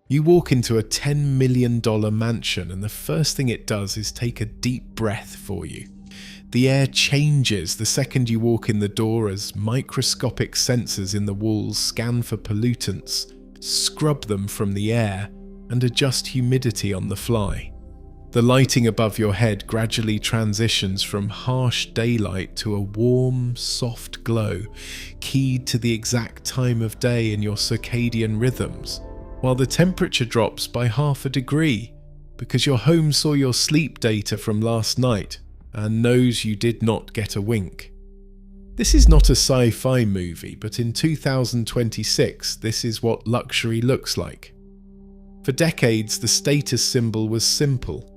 You walk into a $10 million mansion and the first thing it does is take a deep breath for you. The air changes the second you walk in the door as microscopic sensors in the walls scan for pollutants, scrub them from the air, and adjust humidity on the fly. The lighting above your head gradually transitions from harsh daylight to a warm, soft glow, keyed to the exact time of day in your circadian rhythms, while the temperature drops by half a degree because your home saw your sleep data from last night and knows you did not get a wink. This is not a sci-fi movie, but in 2026, this is what luxury looks like. For decades, the status symbol was simple.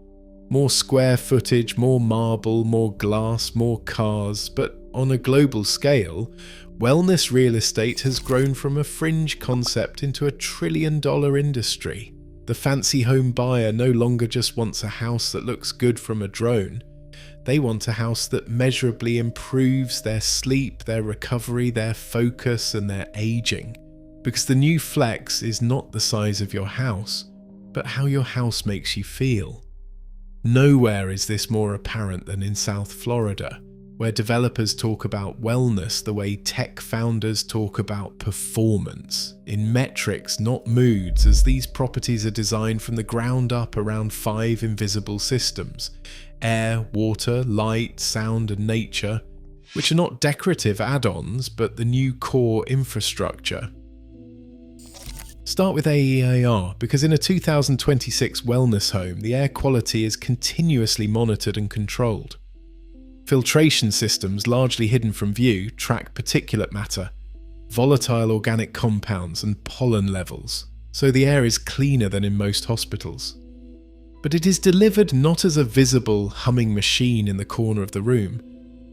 More square footage, more marble, more glass, more cars, but on a global scale, wellness real estate has grown from a fringe concept into a trillion-dollar industry. The fancy home buyer no longer just wants a house that looks good from a drone. They want a house that measurably improves their sleep, their recovery, their focus, and their aging. Because the new flex is not the size of your house, but how your house makes you feel. Nowhere is this more apparent than in South Florida, where developers talk about wellness the way tech founders talk about performance, in metrics, not moods, as these properties are designed from the ground up around 5 invisible systems: air, water, light, sound, and nature, which are not decorative add-ons, but the new core infrastructure. Start with AEAR, because in a 2026 wellness home, the air quality is continuously monitored and controlled. Filtration systems, largely hidden from view, track particulate matter, volatile organic compounds, and pollen levels, so the air is cleaner than in most hospitals. But it is delivered not as a visible, humming machine in the corner of the room,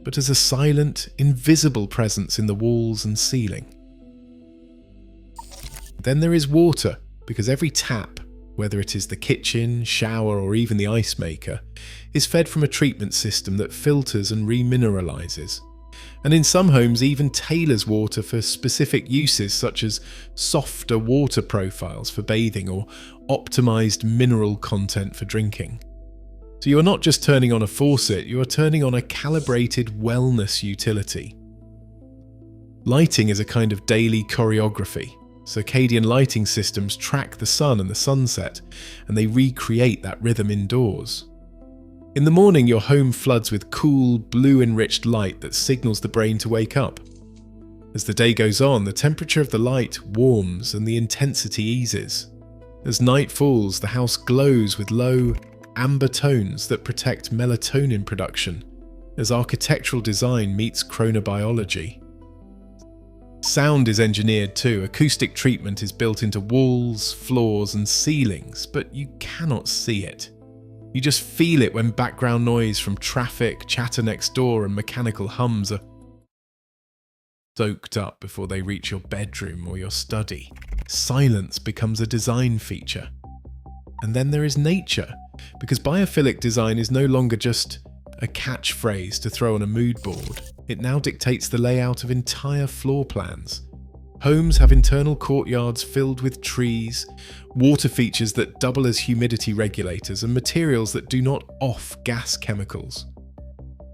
but as a silent, invisible presence in the walls and ceiling. Then there is water, because every tap, whether it is the kitchen, shower, or even the ice maker, is fed from a treatment system that filters and remineralizes. And in some homes even tailors water for specific uses such as softer water profiles for bathing or optimized mineral content for drinking. So you are not just turning on a faucet, you are turning on a calibrated wellness utility. Lighting is a kind of daily choreography. Circadian lighting systems track the sun and the sunset, and they recreate that rhythm indoors. In the morning, your home floods with cool, blue-enriched light that signals the brain to wake up. As the day goes on, the temperature of the light warms and the intensity eases. As night falls, the house glows with low, amber tones that protect melatonin production, as architectural design meets chronobiology. Sound is engineered too. Acoustic treatment is built into walls, floors, and ceilings, but you cannot see it. You just feel it when background noise from traffic, chatter next door, and mechanical hums are soaked up before they reach your bedroom or your study. Silence becomes a design feature. And then there is nature, because biophilic design is no longer just a catchphrase to throw on a mood board. It now dictates the layout of entire floor plans. Homes have internal courtyards filled with trees, water features that double as humidity regulators, and materials that do not off gas chemicals.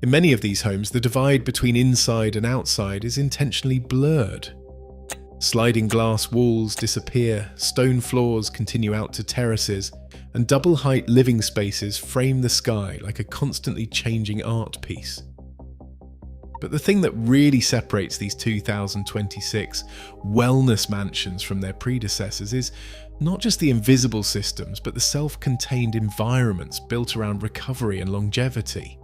In many of these homes, the divide between inside and outside is intentionally blurred. Sliding glass walls disappear, stone floors continue out to terraces, and double-height living spaces frame the sky like a constantly changing art piece. But the thing that really separates these 2026 wellness mansions from their predecessors is not just the invisible systems, but the self-contained environments built around recovery and longevity.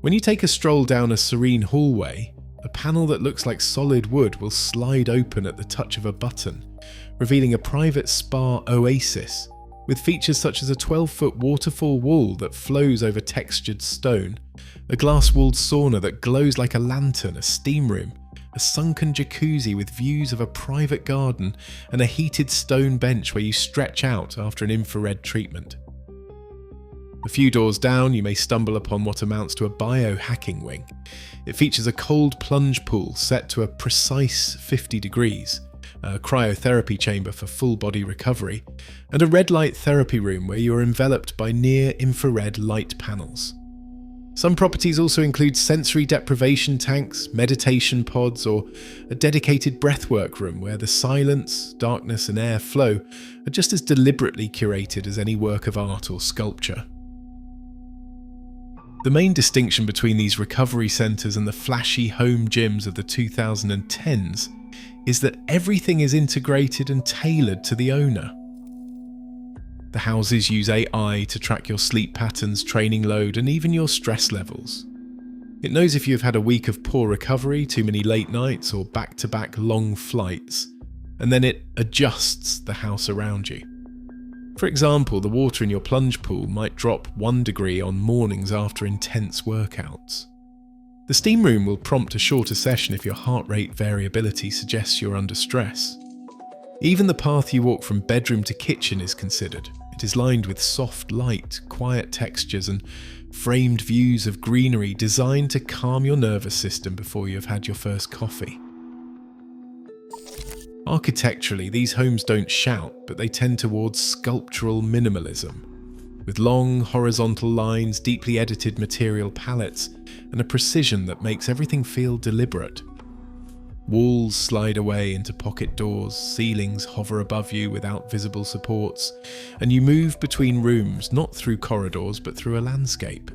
When you take a stroll down a serene hallway, a panel that looks like solid wood will slide open at the touch of a button, revealing a private spa oasis with features such as a 12-foot waterfall wall that flows over textured stone, a glass-walled sauna that glows like a lantern, a steam room, a sunken jacuzzi with views of a private garden, and a heated stone bench where you stretch out after an infrared treatment. A few doors down, you may stumble upon what amounts to a biohacking wing. It features a cold plunge pool set to a precise 50 degrees, a cryotherapy chamber for full body recovery, and a red light therapy room where you are enveloped by near-infrared light panels. Some properties also include sensory deprivation tanks, meditation pods, or a dedicated breathwork room where the silence, darkness, and air flow are just as deliberately curated as any work of art or sculpture. The main distinction between these recovery centres and the flashy home gyms of the 2010s is that everything is integrated and tailored to the owner. The houses use AI to track your sleep patterns, training load, and even your stress levels. It knows if you've had a week of poor recovery, too many late nights, or back-to-back long flights, and then it adjusts the house around you. For example, the water in your plunge pool might drop 1 degree on mornings after intense workouts. The steam room will prompt a shorter session if your heart rate variability suggests you're under stress. Even the path you walk from bedroom to kitchen is considered. It is lined with soft light, quiet textures, and framed views of greenery designed to calm your nervous system before you have had your first coffee. Architecturally, these homes don't shout, but they tend towards sculptural minimalism, with long horizontal lines, deeply edited material palettes, and a precision that makes everything feel deliberate. Walls slide away into pocket doors, ceilings hover above you without visible supports, and you move between rooms not through corridors but through a landscape.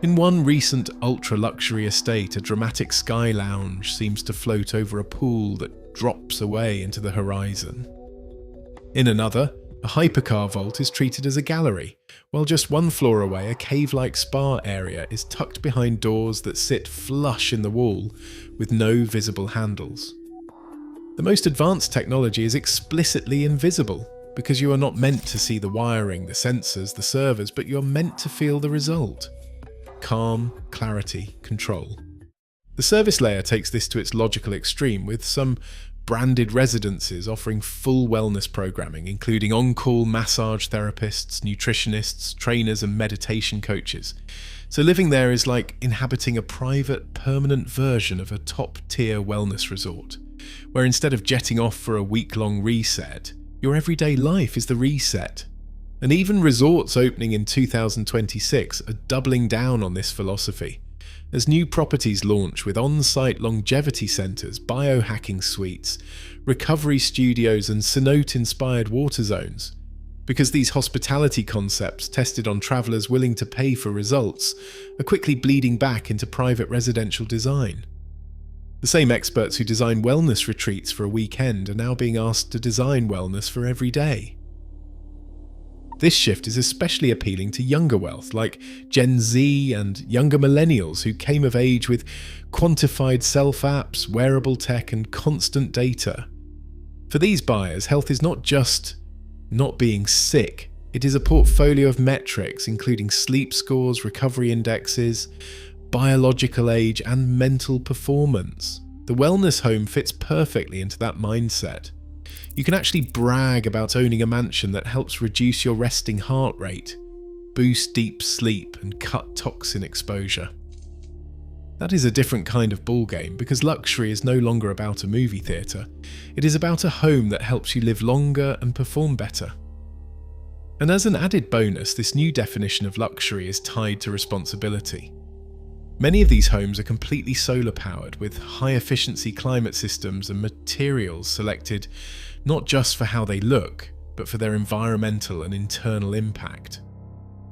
In one recent ultra-luxury estate, a dramatic sky lounge seems to float over a pool that drops away into the horizon. In another, a hypercar vault is treated as a gallery, while just one floor away, a cave-like spa area is tucked behind doors that sit flush in the wall with no visible handles. The most advanced technology is explicitly invisible, because you are not meant to see the wiring, the sensors, the servers, but you're meant to feel the result. Calm, clarity, control. The service layer takes this to its logical extreme, with some branded residences offering full wellness programming, including on-call massage therapists, nutritionists, trainers, and meditation coaches. So living there is like inhabiting a private, permanent version of a top-tier wellness resort, where instead of jetting off for a week-long reset, your everyday life is the reset. And even resorts opening in 2026 are doubling down on this philosophy, as new properties launch with on-site longevity centres, biohacking suites, recovery studios, and cenote-inspired water zones. Because these hospitality concepts, tested on travellers willing to pay for results, are quickly bleeding back into private residential design. The same experts who design wellness retreats for a weekend are now being asked to design wellness for every day. This shift is especially appealing to younger wealth, like Gen Z and younger millennials who came of age with quantified self-apps, wearable tech, and constant data. For these buyers, health is not just not being sick. It is a portfolio of metrics, including sleep scores, recovery indexes, biological age, and mental performance. The wellness home fits perfectly into that mindset. You can actually brag about owning a mansion that helps reduce your resting heart rate, boost deep sleep, and cut toxin exposure. That is a different kind of ballgame, because luxury is no longer about a movie theatre. It is about a home that helps you live longer and perform better. And as an added bonus, this new definition of luxury is tied to responsibility. Many of these homes are completely solar-powered, with high-efficiency climate systems and materials selected not just for how they look, but for their environmental and internal impact.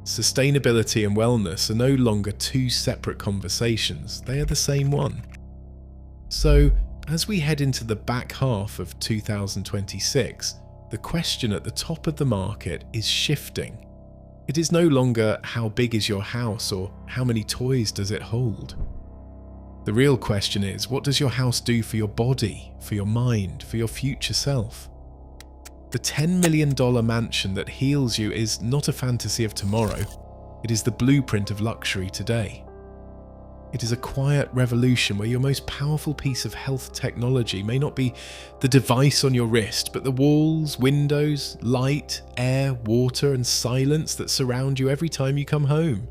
Sustainability and wellness are no longer two separate conversations, they are the same one. So, as we head into the back half of 2026, the question at the top of the market is shifting. It is no longer how big is your house or how many toys does it hold. The real question is, what does your house do for your body, for your mind, for your future self? The $10 million mansion that heals you is not a fantasy of tomorrow. It is the blueprint of luxury today. It is a quiet revolution where your most powerful piece of health technology may not be the device on your wrist, but the walls, windows, light, air, water, and silence that surround you every time you come home.